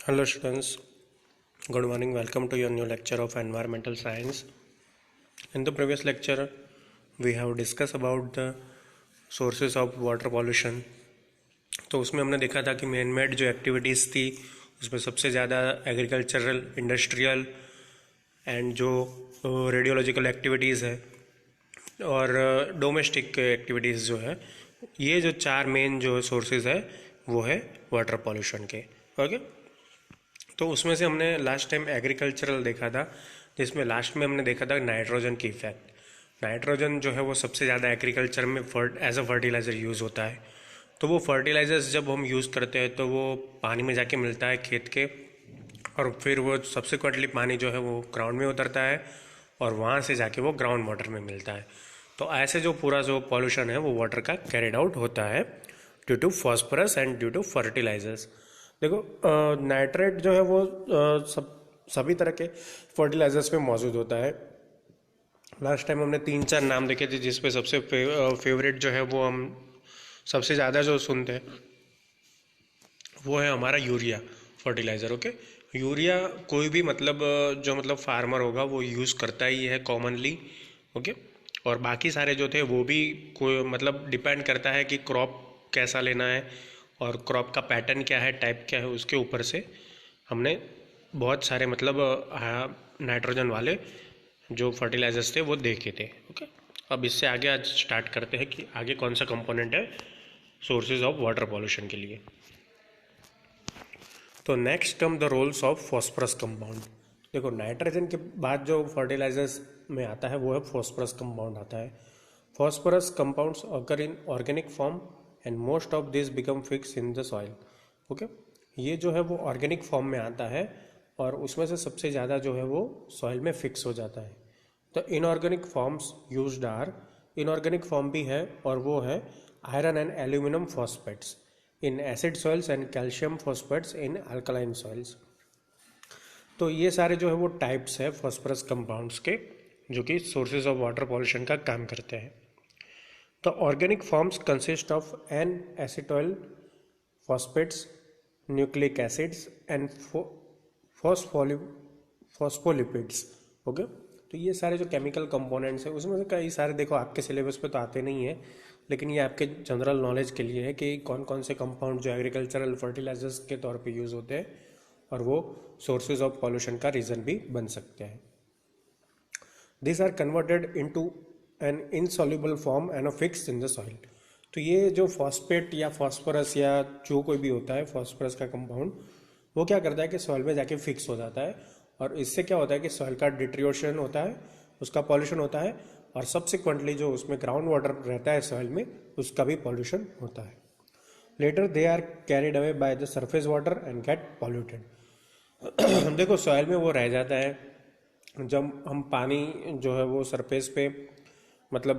Hello students, good morning. Welcome to your new lecture of environmental science. In the previous lecture, we have discussed about the sources of water pollution. तो उसमें हमने देखा था कि man made जो activities थी उसमें सबसे ज़्यादा एग्रीकल्चरल, इंडस्ट्रियल एंड जो रेडियोलॉजिकल एक्टिविटीज़ है और डोमेस्टिक एक्टिविटीज़ जो है, ये जो चार मेन जो सोर्सेज है वो है वाटर पॉल्यूशन के। ओके, तो उसमें से हमने लास्ट टाइम एग्रीकल्चरल देखा था, जिसमें लास्ट में हमने देखा था नाइट्रोजन की इफेक्ट। नाइट्रोजन जो है वो सबसे ज़्यादा एग्रीकल्चर में एज अ फर्टिलाइज़र यूज़ होता है। तो वो फर्टिलाइज़र्स जब हम यूज़ करते हैं तो वो पानी में जाके मिलता है खेत के, और फिर वो सब्सिक्वेंटली पानी जो है वो ग्राउंड में उतरता है और वहाँ से जाके वो ग्राउंड वाटर में मिलता है। तो ऐसे जो पूरा जो पॉल्यूशन है वो वाटर का कैरिड आउट होता है due to phosphorus and due to fertilisers. देखो, नाइट्रेट जो है वो सभी तरह के फर्टिलाइजर्स में मौजूद होता है। लास्ट टाइम हमने 3-4 नाम देखे थे, जिसपे सबसे फेवरेट जो है वो हम सबसे ज़्यादा जो सुनते हैं वो है हमारा यूरिया फर्टिलाइज़र। ओके, यूरिया कोई भी जो फार्मर होगा वो यूज़ करता ही है कॉमनली। ओके, और बाकी सारे जो थे वो भी कोई डिपेंड करता है कि क्रॉप कैसा लेना है और क्रॉप का पैटर्न क्या है, टाइप क्या है, उसके ऊपर से हमने बहुत सारे नाइट्रोजन वाले जो फर्टिलाइजर्स थे वो देखे थे। ओके, अब इससे आगे आज स्टार्ट करते हैं कि आगे कौन सा कंपोनेंट है सोर्सेज ऑफ वाटर पॉल्यूशन के लिए। तो next come the roles of phosphorus compound. देखो, नाइट्रोजन के बाद जो फर्टिलाइजर्स में आता है वो है फॉस्फरस कंपाउंड आता है। Phosphorus compounds occur in organic form and most of this become fix in the soil. Okay, ये जो है वो ऑर्गेनिक फॉर्म में आता है और उसमें से सबसे ज़्यादा जो है वो सॉइल में फिक्स हो जाता है। तो inorganic forms used are, inorganic form भी है और वो है iron and aluminium phosphates in acid soils and calcium phosphates in alkaline soils. तो ये सारे जो है वो टाइप्स है फॉस्फरस कंपाउंड्स के, जो कि सोर्सेज ऑफ वाटर पॉल्यूशन का काम करते हैं। तो organic forms consist of inositol phosphates, nucleic acids and phospholipids. Okay, तो ये सारे जो केमिकल कंपोनेंट्स हैं उसमें से कई सारे, देखो आपके सिलेबस पे तो आते नहीं है, लेकिन ये आपके जनरल नॉलेज के लिए है कि कौन कौन से कंपाउंड जो एग्रीकल्चरल फर्टिलाइजर्स के तौर पे यूज़ होते हैं और वो सोर्सेज ऑफ पॉल्यूशन का रीज़न भी बन सकते हैं। This are converted into an insoluble form and fixed in the soil. तो ये जो फॉस्फेट या फॉस्फोरस या जो कोई भी होता है फॉस्फोरस का कंपाउंड, वो क्या करता है कि सॉइल में जाके फिक्स हो जाता है और इससे क्या होता है कि सॉइल का डिट्रियोशन होता है, उसका पॉल्यूशन होता है और सब्सिक्वेंटली जो उसमें ग्राउंड वाटर रहता है सॉइल में उसका भी पॉल्यूशन होता है। Later they are carried away by the surface water and get polluted. देखो, सॉइल में वो रह जाता है, जब हम पानी जो है वो सरफेस पे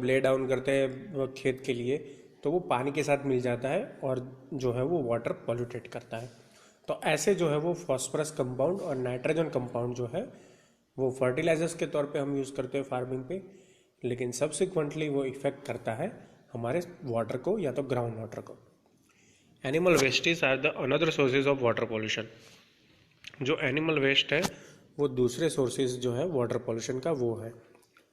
ले डाउन करते हैं खेत के लिए, तो वो पानी के साथ मिल जाता है और जो है वो वाटर पॉल्यूटेट करता है। तो ऐसे जो है वो फॉस्फरस कंपाउंड और नाइट्रोजन कंपाउंड जो है वो फर्टिलाइजर्स के तौर पे हम यूज़ करते हैं फार्मिंग पे, लेकिन सब्सिक्वेंटली वो इफेक्ट करता है हमारे वाटर को या तो ग्राउंड वाटर को। Animal wastage are the another sources of water pollution. जो एनिमल वेस्ट है वो दूसरे सोर्सेज जो है वाटर पॉल्यूशन का वो है।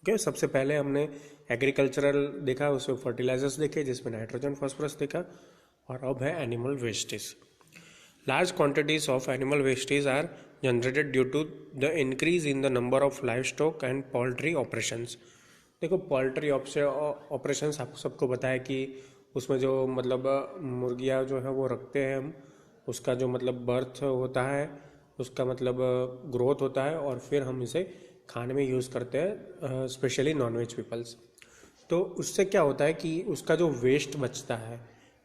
ओके, सबसे पहले हमने एग्रीकल्चरल देखा, उसमें फर्टिलाइजर्स देखे जिसमें नाइट्रोजन फॉस्फोरस देखा, और अब है animal wastage. Large quantities of animal wastage are generated due to the increase in the number of livestock and poultry operations. देखो, पोल्ट्री ऑपरेशंस आपको सबको पता है कि उसमें जो मुर्गियाँ जो है वो रखते हैं हम, उसका जो बर्थ होता है, उसका ग्रोथ होता है और फिर हम इसे खाने में यूज़ करते हैं, स्पेशली नॉनवेज पीपल्स। तो उससे क्या होता है कि उसका जो वेस्ट बचता है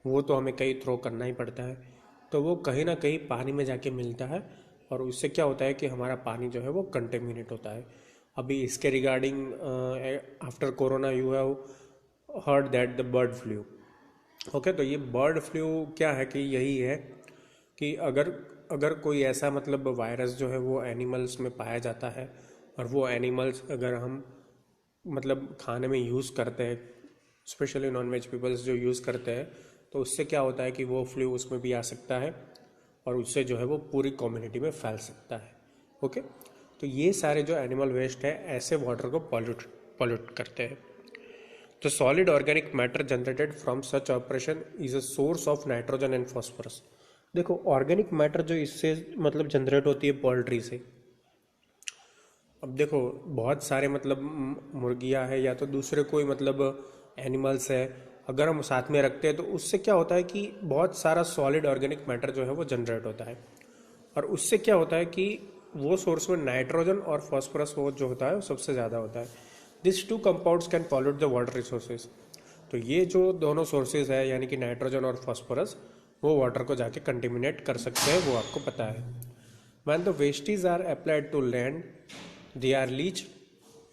वो तो हमें कहीं थ्रो करना ही पड़ता है, तो वो कहीं ना कहीं पानी में जाके मिलता है और उससे क्या होता है कि हमारा पानी जो है वो कंटेमिनेट होता है। अभी इसके regarding after corona you have heard that the bird flu. Okay, तो ये बर्ड फ्लू क्या है कि यही है कि अगर अगर कोई ऐसा वायरस जो है वो एनिमल्स में पाया जाता है और वो एनिमल्स अगर हम खाने में यूज़ करते हैं, स्पेशली नॉन वेज पीपल्स जो यूज़ करते हैं, तो उससे क्या होता है कि वो फ्लू उसमें भी आ सकता है और उससे जो है वो पूरी कम्युनिटी में फैल सकता है। ओके, तो ये सारे जो एनिमल वेस्ट है ऐसे वाटर को पॉल्यूट करते हैं। तो solid organic matter generated from such operation is a source of nitrogen and phosphorus. देखो ऑर्गेनिक मैटर जो इससे मतलब जनरेट होती है पोल्ट्री से, अब देखो बहुत सारे मतलब मुर्गियाँ है या तो दूसरे कोई मतलब एनिमल्स है, अगर हम साथ में रखते हैं तो उससे क्या होता है कि बहुत सारा सॉलिड ऑर्गेनिक मैटर जो है वो जनरेट होता है, और उससे क्या होता है कि वो सोर्स में नाइट्रोजन और फॉस्फोरस वो जो होता है वो सबसे ज़्यादा होता है। This two compounds can pollute the water resources. तो ये जो दोनों सोर्सेज है यानी कि नाइट्रोजन और फॉस्फोरस वो वाटर को जाके कंटेमिनेट कर सकते हैं, वो आपको पता है। When the wastes are applied to land, they are leached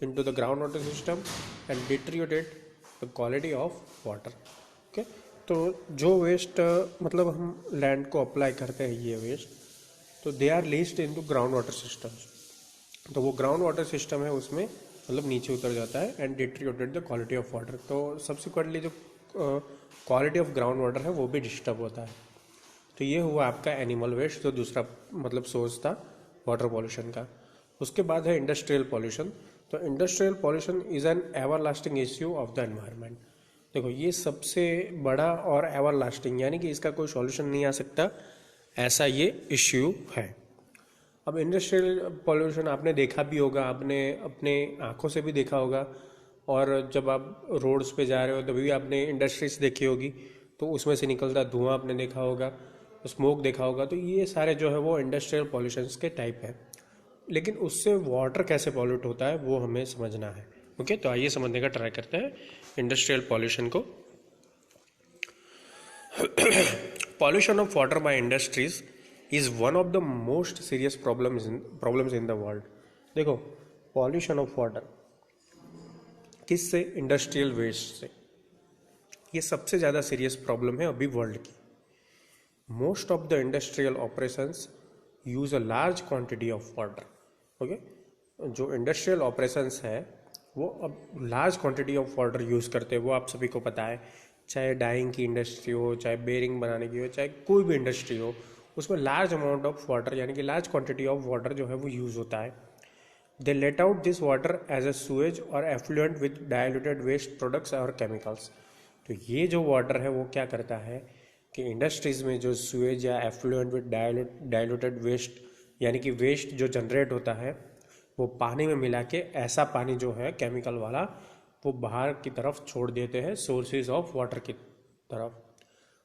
into the groundwater system and deteriorate the quality of water. Okay? तो जो वेस्ट मतलब हम लैंड को अप्लाई करते हैं ये वेस्ट, तो they are leached into ground water systems. तो वो ग्राउंड वाटर सिस्टम है उसमें मतलब नीचे उतर जाता है and deteriorate the quality of water. तो सब्सिक्वेंटली जो क्वालिटी ऑफ ग्राउंड वाटर है वो भी डिस्टर्ब होता है। तो ये हुआ आपका एनिमल वेस्ट जो दूसरा मतलब सोर्स था वाटर पॉल्यूशन का। उसके बाद है इंडस्ट्रियल पॉल्यूशन। तो industrial pollution is an ever lasting issue of the environment. देखो ये सबसे बड़ा और एवर लास्टिंग यानी कि इसका कोई सॉल्यूशन नहीं आ सकता ऐसा ये इश्यू है। अब इंडस्ट्रियल पॉल्यूशन आपने देखा भी होगा, आपने अपने आंखों से भी देखा होगा, और जब आप रोड्स पे जा रहे हो तभी आपने इंडस्ट्रीज देखी होगी तो उसमें से निकलता धुआं आपने देखा होगा, स्मोक देखा होगा। तो ये सारे जो है वो इंडस्ट्रियल पॉल्यूशंस के टाइप है। लेकिन उससे वाटर कैसे पॉल्यूट होता है वो हमें समझना है। ओके, तो आइए समझने का ट्राई करते हैं इंडस्ट्रियल पॉल्यूशन को। Pollution of water by industries is one of the most serious problems in the world. देखो पॉल्यूशन ऑफ वाटर किससे? इंडस्ट्रियल वेस्ट से। ये सबसे ज़्यादा सीरियस प्रॉब्लम है अभी वर्ल्ड की। Most of the industrial operations use a large quantity of water. Okay, जो इंडस्ट्रियल ऑपरेशंस है वो अब large quantity of water use करते हैं, वो आप सभी को पता है। चाहे डाइंग की इंडस्ट्री हो, चाहे बेरिंग बनाने की हो, चाहे कोई भी इंडस्ट्री हो, उसमें लार्ज अमाउंट ऑफ वाटर यानी कि लार्ज क्वांटिटी ऑफ वाटर जो है वो यूज़ होता है। They let out this water as a sewage और effluent with diluted waste products और केमिकल्स। तो ये जो वाटर है वो क्या करता है कि इंडस्ट्रीज़ में जो सूएज या एफ्लुएंट विद डाइल्यूटेड वेस्ट यानी कि वेस्ट जो जनरेट होता है वो पानी में मिला के ऐसा पानी जो है केमिकल वाला वो बाहर की तरफ छोड़ देते हैं सोर्सेज ऑफ वाटर की तरफ।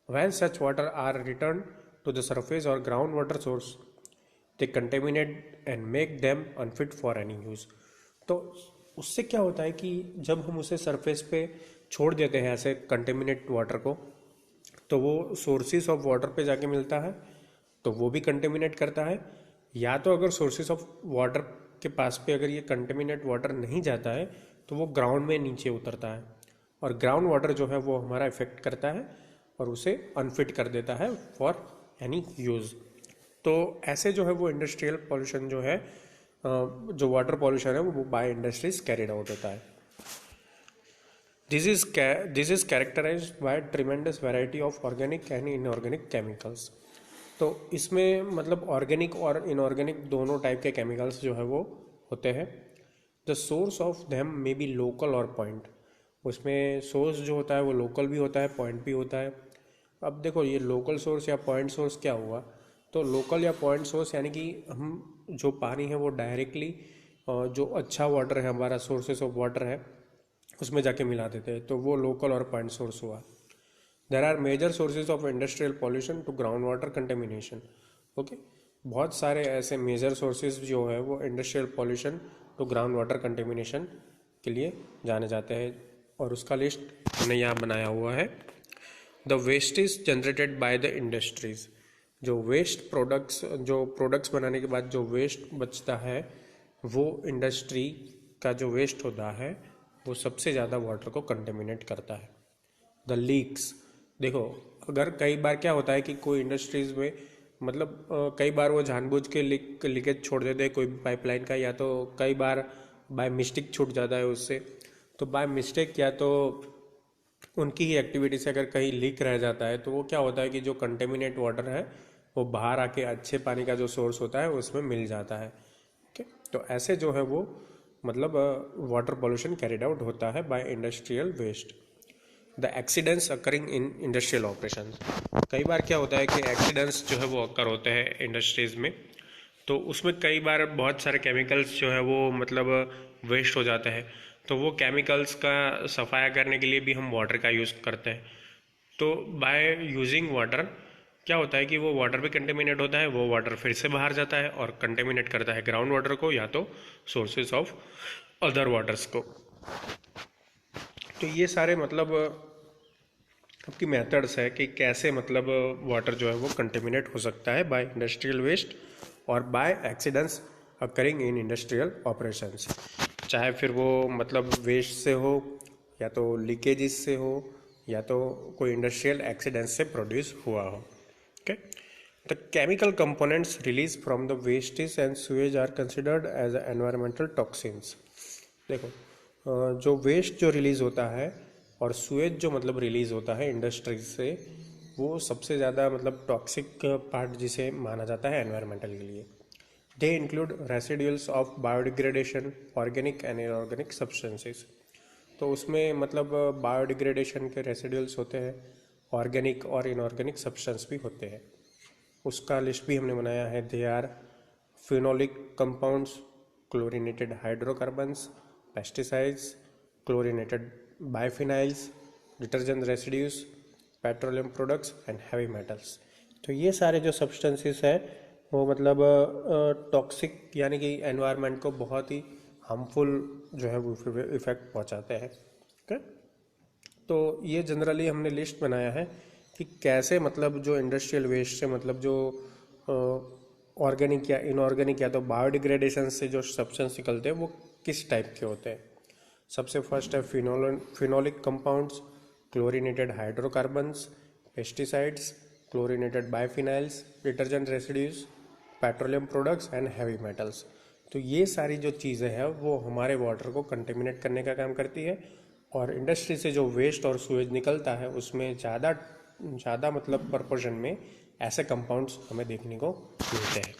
When such water are return to the surface और ground water source they contaminate and make them unfit for any use. तो उससे क्या होता है कि जब हम उसे सरफेस पे छोड़ देते हैं ऐसे कंटेमिनेट वाटर को, तो वो सोर्सेज ऑफ वाटर पे जाके मिलता है तो वो भी कंटेमिनेट करता है। या तो अगर सोर्सेज ऑफ वाटर के पास पे अगर ये कंटेमिनेट वाटर नहीं जाता है तो वो ग्राउंड में नीचे उतरता है, और ग्राउंड वाटर जो है वो हमारा इफेक्ट करता है और उसे अनफिट कर देता है फॉर एनी यूज़। तो ऐसे जो है वो इंडस्ट्रियल पॉल्यूशन जो है जो वाटर पॉल्यूशन है वो बाय इंडस्ट्रीज कैरिड आउट होता है। This is characterised by tremendous variety of organic and inorganic chemicals. तो इसमें मतलब ऑर्गेनिक और इनऑर्गेनिक दोनों टाइप के केमिकल्स जो है वो होते हैं। The source of them may be local और पॉइंट। उसमें सोर्स जो होता है वो लोकल भी होता है, पॉइंट भी होता है। अब देखो ये लोकल सोर्स या पॉइंट सोर्स क्या हुआ, तो लोकल या पॉइंट सोर्स यानी कि हम जो पानी है वो डायरेक्टली जो अच्छा वाटर है हमारा सोर्सेस ऑफ वाटर है उसमें जाके मिला देते हैं, तो वो लोकल और पॉइंट सोर्स हुआ। There are major sources of industrial pollution to ground water contamination. Okay, बहुत सारे ऐसे मेजर सोर्सेज जो है वो industrial pollution to ground water contamination के लिए जाने जाते हैं, और उसका लिस्ट हमने यहाँ बनाया हुआ है। The waste is generated by the industries. जो वेस्ट प्रोडक्ट्स बनाने के बाद जो वेस्ट बचता है वो इंडस्ट्री का जो वेस्ट होता है वो सबसे ज़्यादा वाटर को कंटेमिनेट करता है। द लीक्स, देखो अगर कई बार क्या होता है कि कोई इंडस्ट्रीज़ में मतलब कई बार वो जानबूझ के लीकेज छोड़ देते हैं कोई पाइपलाइन का, या तो कई बार बाय मिस्टेक छूट जाता है उससे। तो बाय मिस्टेक या तो उनकी ही एक्टिविटी से अगर कहीं लीक रह जाता है तो वो क्या होता है कि जो कंटेमिनेट वाटर है वो बाहर आके अच्छे पानी का जो सोर्स होता है उसमें मिल जाता है। ओके, तो ऐसे जो है वो मतलब वाटर पॉल्यूशन कैरिड आउट होता है by industrial waste. The accidents occurring in industrial operation, कई बार क्या होता है कि एक्सीडेंट्स जो है वो अकर होते हैं इंडस्ट्रीज़ में, तो उसमें कई बार बहुत सारे केमिकल्स जो है वो मतलब वेस्ट हो जाते हैं, तो वो केमिकल्स का सफाया करने के लिए भी हम वाटर का यूज़ करते हैं। तो बाय यूजिंग वाटर क्या होता है कि वो वाटर भी कंटेमिनेट होता है, वो वाटर फिर से बाहर जाता है और कंटेमिनेट करता है ग्राउंड वाटर को या तो सोर्सेज ऑफ अदर वाटर्स को। तो ये सारे मतलब आपकी मेथड्स है कि कैसे मतलब वाटर जो है वो कंटेमिनेट हो सकता है बाय इंडस्ट्रियल वेस्ट और by accidents occurring in industrial operations, चाहे फिर वो मतलब वेस्ट से हो या तो लीकेजेस से हो या तो कोई इंडस्ट्रियल एक्सीडेंट से प्रोड्यूस हुआ हो। Okay, the chemical components release from the wastage and sewage are considered as environmental toxins. देखो जो वेस्ट जो रिलीज होता है और सुएज जो मतलब रिलीज होता है इंडस्ट्रीज से, वो सबसे ज़्यादा मतलब टॉक्सिक पार्ट जिसे माना जाता है एनवायरमेंटल के लिए। They include residuals of biodegradation, organic and inorganic substances. तो उसमें मतलब बायोडिग्रेडेशन के रेसिड्यूल्स होते हैं, ऑर्गेनिक और इनऑर्गेनिक सब्सटेंस भी होते हैं। उसका लिस्ट भी हमने बनाया है। They are phenolic compounds, chlorinated hydrocarbons, pesticides, chlorinated biphenyls, detergent residues, petroleum products and heavy metals. तो ये सारे जो सब्सटेंसेस हैं वो मतलब टॉक्सिक यानी कि एनवायरनमेंट को बहुत ही हार्मफुल जो है वो इफेक्ट पहुंचाते हैं। ओके, तो ये जनरली हमने लिस्ट बनाया है कि कैसे मतलब जो इंडस्ट्रियल वेस्ट से मतलब जो ऑर्गेनिक या इनऑर्गेनिक या तो बायोडिग्रेडेशन से जो सब्सटेंस निकलते हैं वो किस टाइप के होते हैं। सबसे फर्स्ट है phenolic compounds, chlorinated hydrocarbons, pesticides, chlorinated biphenyls, detergent residues, petroleum products and heavy metals. तो ये सारी जो चीज़ें हैं वो हमारे वाटर को कंटेमिनेट करने का काम करती है, और इंडस्ट्री से जो वेस्ट और सूएज निकलता है उसमें ज़्यादा मतलब प्रपोर्शन में ऐसे कंपाउंड्स हमें देखने को मिलते हैं।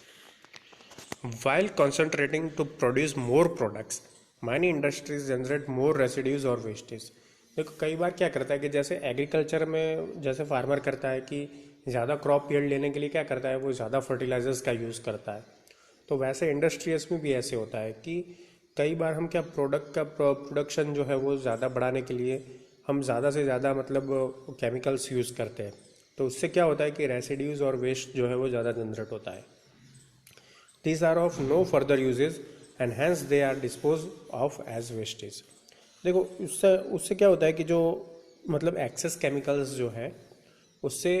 While concentrating to produce more products, many industries generate more residues और वेस्टेज। देखो कई बार क्या करता है कि जैसे एग्रीकल्चर में जैसे फार्मर करता है कि ज़्यादा क्रॉप यील्ड लेने के लिए क्या करता है, वो ज़्यादा फर्टिलाइजर्स का यूज़ करता है। तो वैसे इंडस्ट्रीज में भी ऐसे होता है कि कई बार हम क्या प्रोडक्ट का प्रोडक्शन जो है वो ज़्यादा बढ़ाने के लिए हम ज़्यादा से ज़्यादा मतलब केमिकल्स यूज़ करते हैं। तो उससे क्या होता है कि रेसिड्यूज और वेस्ट जो है वो ज़्यादा जनरेट होता है। These are of no further uses and hence they are disposed of as wastage। देखो उससे उससे क्या होता है कि जो मतलब एक्सेस केमिकल्स जो है उससे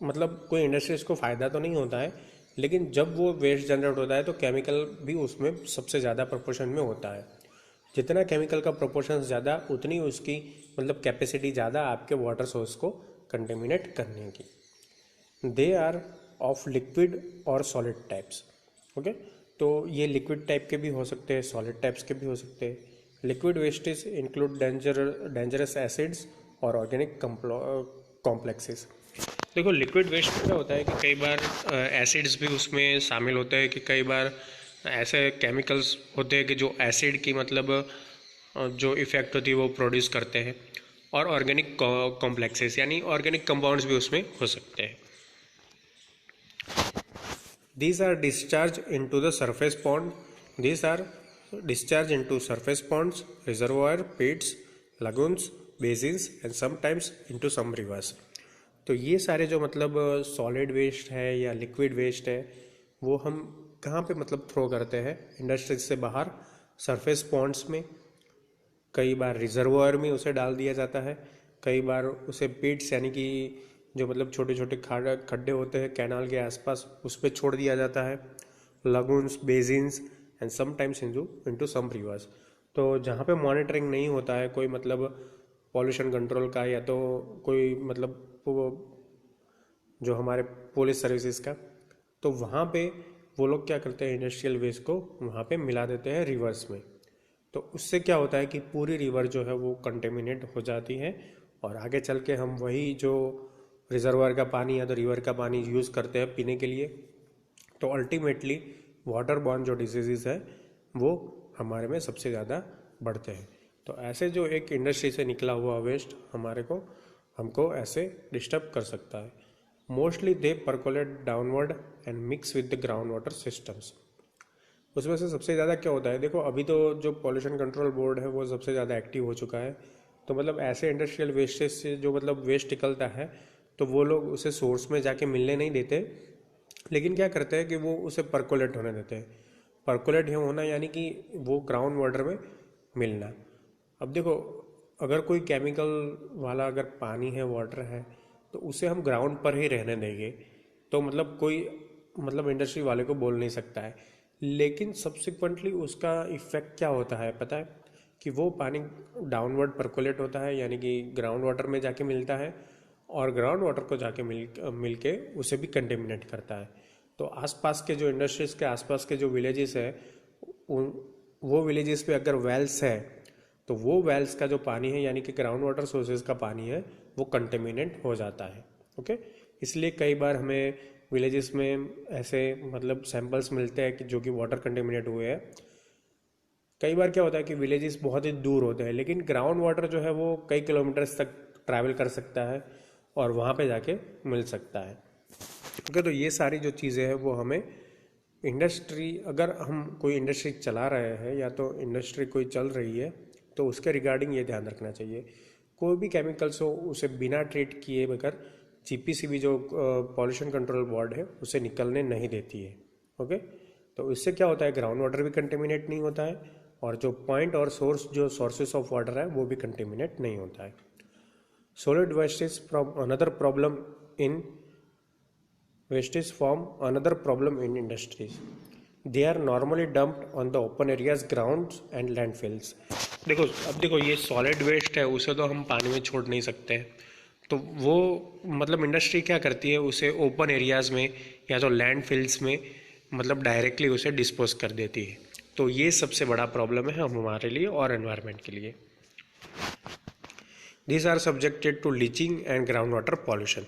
मतलब कोई इंडस्ट्रीज को फ़ायदा तो नहीं होता है, लेकिन जब वो वेस्ट जनरेट होता है तो केमिकल भी उसमें सबसे ज़्यादा प्रोपोर्शन में होता है। जितना केमिकल का प्रोपोर्शन ज़्यादा उतनी उसकी मतलब कैपेसिटी ज़्यादा आपके वाटर सोर्स को कंटेमिनेट करने की। दे आर ऑफ लिक्विड और सॉलिड टाइप्स। ओके, तो ये लिक्विड टाइप के भी हो सकते हैं, सॉलिड टाइप्स के भी हो सकते हैं। Liquid wastage include dangerous acids और ऑर्गेनिक कॉम्प्लेक्सेस। देखो लिक्विड वेस्ट में क्या होता है कि कई बार एसिड्स भी उसमें शामिल होते हैं, कि कई बार ऐसे केमिकल्स होते हैं कि जो एसिड की मतलब जो इफ़ेक्ट होती है वो प्रोड्यूस करते हैं, और ऑर्गेनिक कॉम्प्लेक्सेस यानी ऑर्गेनिक कंपाउंड्स भी उसमें हो सकते हैं। These are discharged into the surface pond. These are discharged into surface ponds, reservoir, pits, lagoons, basins and sometimes into some rivers। तो ये सारे जो मतलब सॉलिड वेस्ट है या लिक्विड वेस्ट है वो हम कहाँ पे मतलब थ्रो करते हैं, इंडस्ट्रीज से बाहर सरफेस पॉन्ड्स में, कई बार रिजर्वायर में उसे डाल दिया जाता है, कई बार उसे पिट्स यानी कि जो मतलब छोटे छोटे खड्डे होते हैं कैनाल के आसपास उस पर छोड़ दिया जाता है, lagoons, basins and sometimes into some rivers. तो जहाँ पे मॉनिटरिंग नहीं होता है कोई मतलब पॉल्यूशन कंट्रोल का या तो कोई मतलब जो हमारे पुलिस सर्विसेज का, तो वहाँ पे वो लोग क्या करते हैं इंडस्ट्रियल वेस्ट को वहाँ पे मिला देते हैं रिवर्स में। तो उससे क्या होता है कि पूरी रिवर जो है वो कंटेमिनेट हो जाती है और आगे चल के हम वही जो रिजर्वायर का पानी या तो रिवर का पानी यूज़ करते हैं पीने के लिए, तो अल्टीमेटली वाटर बॉर्न जो डिजीज़ है वो हमारे में सबसे ज़्यादा बढ़ते हैं। तो ऐसे जो एक इंडस्ट्री से निकला हुआ वेस्ट हमको ऐसे डिस्टर्ब कर सकता है। Mostly they percolate downward and mix with the ground water systems. उसमें से सबसे ज़्यादा क्या होता है, देखो अभी तो जो पॉल्यूशन कंट्रोल बोर्ड है वो सबसे ज़्यादा एक्टिव हो चुका है। तो मतलब ऐसे इंडस्ट्रियल वेस्टेज से जो मतलब वेस्ट निकलता है तो वो लोग उसे सोर्स में जाके मिलने नहीं देते, लेकिन क्या करते हैं कि वो उसे परकोलेट होने देते हैं। परकोलेट होना यानी कि वो ग्राउंड वाटर में मिलना। अब देखो अगर कोई केमिकल वाला अगर पानी है, वाटर है, तो उसे हम ग्राउंड पर ही रहने देंगे तो मतलब कोई मतलब इंडस्ट्री वाले को बोल नहीं सकता है। लेकिन सब्सिक्वेंटली उसका इफ़ेक्ट क्या होता है पता है, कि वो पानी डाउनवर्ड परकोलेट होता है यानी कि ग्राउंड वाटर में जाके मिलता है, और ग्राउंड वाटर को जाके मिल के उसे भी कंटेमिनेट करता है। तो आसपास के जो इंडस्ट्रीज़ के आसपास के जो विलेजेस है वो विलेजेस पे अगर वेल्स है तो वो वेल्स का जो पानी है यानी कि ग्राउंड वाटर सोर्सेज का पानी है वो कंटेमिनेट हो जाता है। ओके, इसलिए कई बार हमें विलेजेस में ऐसे मतलब सैंपल्स मिलते हैं कि जो कि वाटर कंटेमिनेट हुए हैं। कई बार क्या होता है कि विलेजेस बहुत ही दूर होते हैं लेकिन ग्राउंड वाटर जो है वो कई किलोमीटर्स तक ट्रैवल कर सकता है और वहाँ पे जाके मिल सकता है। ओके, तो ये सारी जो चीज़ें हैं वो हमें इंडस्ट्री, अगर हम कोई इंडस्ट्री चला रहे हैं या तो इंडस्ट्री कोई चल रही है तो उसके रिगार्डिंग ये ध्यान रखना चाहिए। कोई भी केमिकल्स हो उसे बिना ट्रीट किए बगैर जीपीसीबी जो पॉल्यूशन कंट्रोल बोर्ड है उसे निकलने नहीं देती है। ओके, तो इससे क्या होता है, ग्राउंड वाटर भी कंटेमिनेट नहीं होता है और जो पॉइंट और सोर्स जो सोर्सेस ऑफ वाटर है वो भी कंटेमिनेट नहीं होता है। Solid wastage from another problem in wastage form another problem in industries. They are normally dumped on the open areas, grounds and landfills. देखो ये सॉलिड वेस्ट है उसे तो हम पानी में छोड़ नहीं सकते, तो वो मतलब इंडस्ट्री क्या करती है उसे ओपन एरियाज में या तो लैंडफिल्स में मतलब डायरेक्टली उसे डिस्पोज कर देती है। तो ये सबसे बड़ा प्रॉब्लम है हम हमारे लिए और एनवायरनमेंट के लिए। These are subjected to leaching and ground water pollution.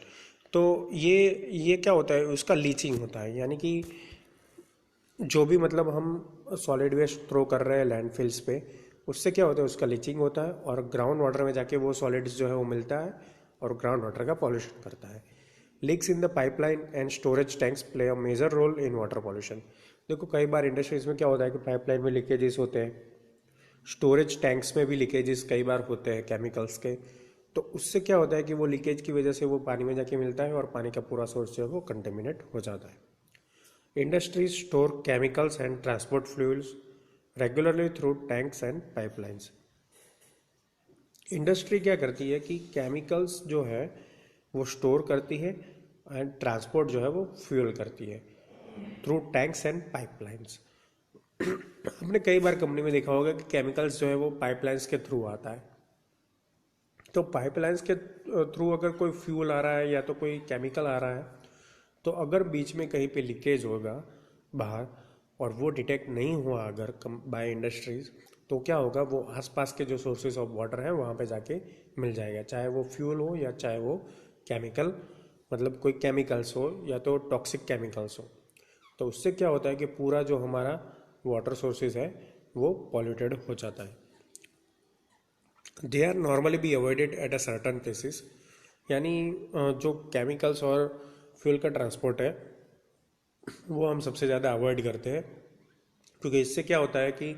तो ये क्या होता है, उसका लीचिंग होता है यानी कि जो भी मतलब हम सॉलिड वेस्ट थ्रो कर रहे हैं लैंडफिल्स पे उससे क्या होता है, उसका लीचिंग होता है और ग्राउंड वाटर में जाके वो सॉलिड्स जो है वो मिलता है और ग्राउंड वाटर का पॉल्यूशन करता है। Leaks in the pipeline and storage tanks play a major role in water pollution. देखो कई बार इंडस्ट्रीज में क्या होता है कि पाइपलाइन में लीकेजेस होते हैं, स्टोरेज टैंक्स में भी लीकेजेस कई बार होते हैं केमिकल्स के। तो उससे क्या होता है कि वो लीकेज की वजह से वो पानी में जाके मिलता है और पानी का पूरा सोर्स जो है वो कंटेमिनेट हो जाता है। Industries store chemicals and transport fuels regularly through tanks and pipelines. Industry क्या करती है कि केमिकल्स जो है वो स्टोर करती है एंड ट्रांसपोर्ट जो है वो फ्यूल करती है थ्रू टैंक्स एंड पाइपलाइंस। हमने कई बार कंपनी में देखा होगा कि केमिकल्स जो है वो पाइपलाइंस के थ्रू आता है। तो पाइपलाइंस के थ्रू अगर कोई फ्यूल आ रहा है या तो कोई केमिकल आ रहा है तो अगर बीच में कहीं पे लीकेज होगा बाहर और वो डिटेक्ट नहीं हुआ अगर बाय इंडस्ट्रीज, तो क्या होगा, वो आसपास के जो सोर्सेज ऑफ वाटर हैं वहाँ पे जाके मिल जाएगा, चाहे वो फ्यूल हो या चाहे वो केमिकल मतलब कोई केमिकल्स हो या तो टॉक्सिक केमिकल्स हो। तो उससे क्या होता है कि पूरा जो हमारा वाटर सोर्सेज है वो पॉल्यूटेड हो जाता है। They are normally be avoided at a certain places, यानी जो केमिकल्स और फ्यूल का ट्रांसपोर्ट है वो हम सबसे ज़्यादा अवॉइड करते हैं, क्योंकि इससे क्या होता है कि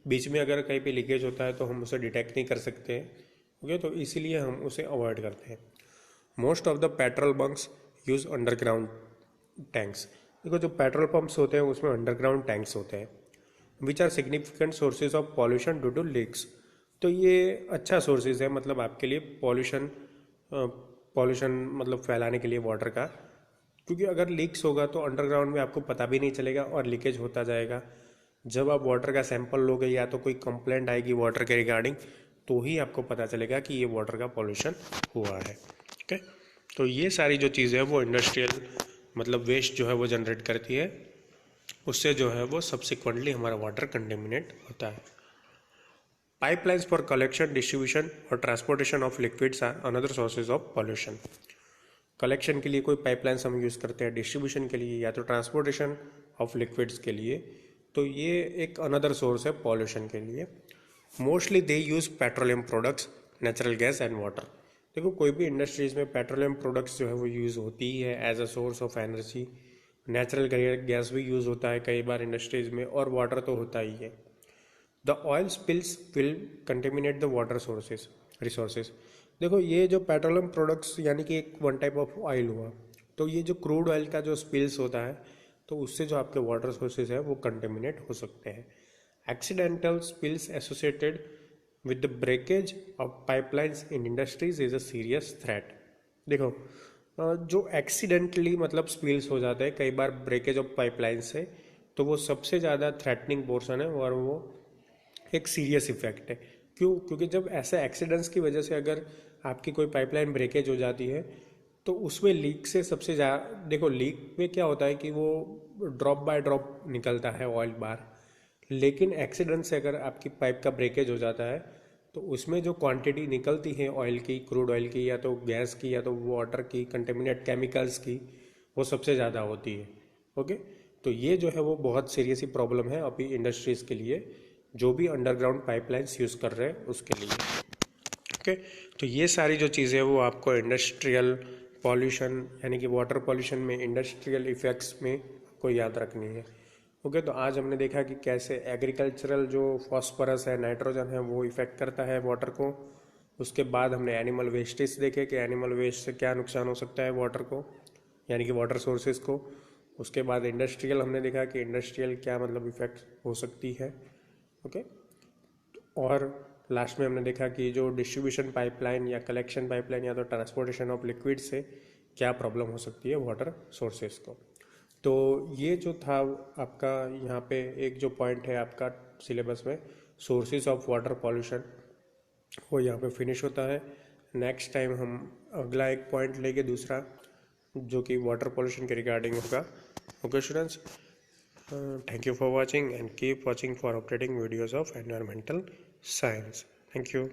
बीच में अगर कहीं पे लीकेज होता है तो हम उसे डिटेक्ट नहीं कर सकते हैं। ओके, तो इसीलिए हम उसे अवॉइड करते हैं। Most of the petrol bunks use underground tanks. देखो जो पेट्रोल पंप्स होते हैं उसमें अंडरग्राउंड टैंक्स होते हैं which are significant sources of pollution due to leaks. तो ये अच्छा सोर्सेज है मतलब आपके लिए पॉल्यूशन मतलब फैलाने के लिए वाटर का, क्योंकि अगर लीक्स होगा तो अंडरग्राउंड में आपको पता भी नहीं चलेगा और लीकेज होता जाएगा। जब आप वाटर का सैंपल लोगे या तो कोई कंप्लेंट आएगी वाटर के रिगार्डिंग तो ही आपको पता चलेगा कि ये वाटर का पॉल्यूशन हुआ है। ओके, तो ये सारी जो चीज़ें हैं वो इंडस्ट्रियल मतलब वेस्ट जो है वो जनरेट करती है, उससे जो है वो सब्सिक्वेंटली हमारा वाटर कंटेमिनेट होता है। पाइपलाइंस फॉर कलेक्शन, डिस्ट्रीब्यूशन और transportation of liquids are another sources of pollution. Collection के लिए कोई पाइपलाइंस हम यूज़ करते हैं, डिस्ट्रीब्यूशन के लिए या तो ट्रांसपोर्टेशन ऑफ लिक्विड्स के लिए, तो ये एक अनदर सोर्स है पॉल्यूशन के लिए। Mostly they use petroleum products, natural gas and water. देखो कोई भी इंडस्ट्रीज में पेट्रोलियम प्रोडक्ट्स जो है वो यूज़ होती ही है as a source of energy. Natural gas भी यूज़ होता है कई बार इंडस्ट्रीज में, और वाटर तो होता ही है। The oil spills will contaminate the water sources resources. देखो ये जो पेट्रोलियम प्रोडक्ट्स यानी कि एक वन टाइप ऑफ ऑयल हुआ, तो ये जो क्रूड ऑयल का जो स्पिल्स होता है तो उससे जो आपके वाटर सोर्सेज है वो कंटेमिनेट हो सकते हैं। Accidental spills associated with the breakage of pipelines in industries is a serious threat. देखो जो एक्सीडेंटली मतलब स्पिल्स हो जाते हैं कई बार ब्रेकेज ऑफ पाइपलाइन से, तो वो सबसे ज़्यादा थ्रेटनिंग पोर्शन है और वो एक सीरियस इफेक्ट है। क्यों? क्योंकि जब ऐसे एक्सीडेंट्स की वजह से अगर आपकी कोई पाइपलाइन ब्रेकेज हो जाती है तो उसमें लीक से सबसे ज़्यादा, देखो लीक में क्या होता है कि वो ड्रॉप बाय ड्रॉप निकलता है ऑयल बार, लेकिन एक्सीडेंट से अगर आपकी पाइप का ब्रेकेज हो जाता है तो उसमें जो क्वांटिटी निकलती है ऑयल की, क्रूड ऑयल की या तो गैस की या तो वाटर की, कंटेमिनेट केमिकल्स की, वो सबसे ज़्यादा होती है। ओके, तो ये जो है वो बहुत सीरियस ही प्रॉब्लम है अभी इंडस्ट्रीज़ के लिए, जो भी अंडरग्राउंड पाइपलाइंस यूज़ कर रहे हैं उसके लिए। ओके, तो ये सारी जो चीज़ें वो आपको इंडस्ट्रियल पॉल्यूशन यानी कि वाटर पॉल्यूशन में, इंडस्ट्रियल इफ़ेक्ट्स में आपको याद रखनी है। ओके, तो आज हमने देखा कि कैसे एग्रीकल्चरल जो फॉस्फोरस है, नाइट्रोजन है, वो इफ़ेक्ट करता है वाटर को। उसके बाद हमने एनिमल वेस्टेज देखे कि एनिमल वेस्ट से क्या नुकसान हो सकता है वाटर को, यानी कि वाटर सोर्सेज को। उसके बाद इंडस्ट्रियल हमने देखा कि इंडस्ट्रियल क्या मतलब इफ़ेक्ट हो सकती है। ओके, और लास्ट में हमने देखा कि जो डिस्ट्रीब्यूशन पाइपलाइन या कलेक्शन पाइपलाइन या तो ट्रांसपोर्टेशन ऑफ लिक्विड से क्या प्रॉब्लम हो सकती है वाटर सोर्सेज को। तो ये जो था आपका यहाँ पे एक जो पॉइंट है आपका सिलेबस में, सोर्सेज ऑफ वाटर पॉल्यूशन, वो यहाँ पे फिनिश होता है। नेक्स्ट टाइम हम अगला एक पॉइंट लेके दूसरा जो कि वाटर पॉल्यूशन के रिगार्डिंग होगा। Okay students, thank you for watching and keep watching for updating videos of environmental science. Thank you.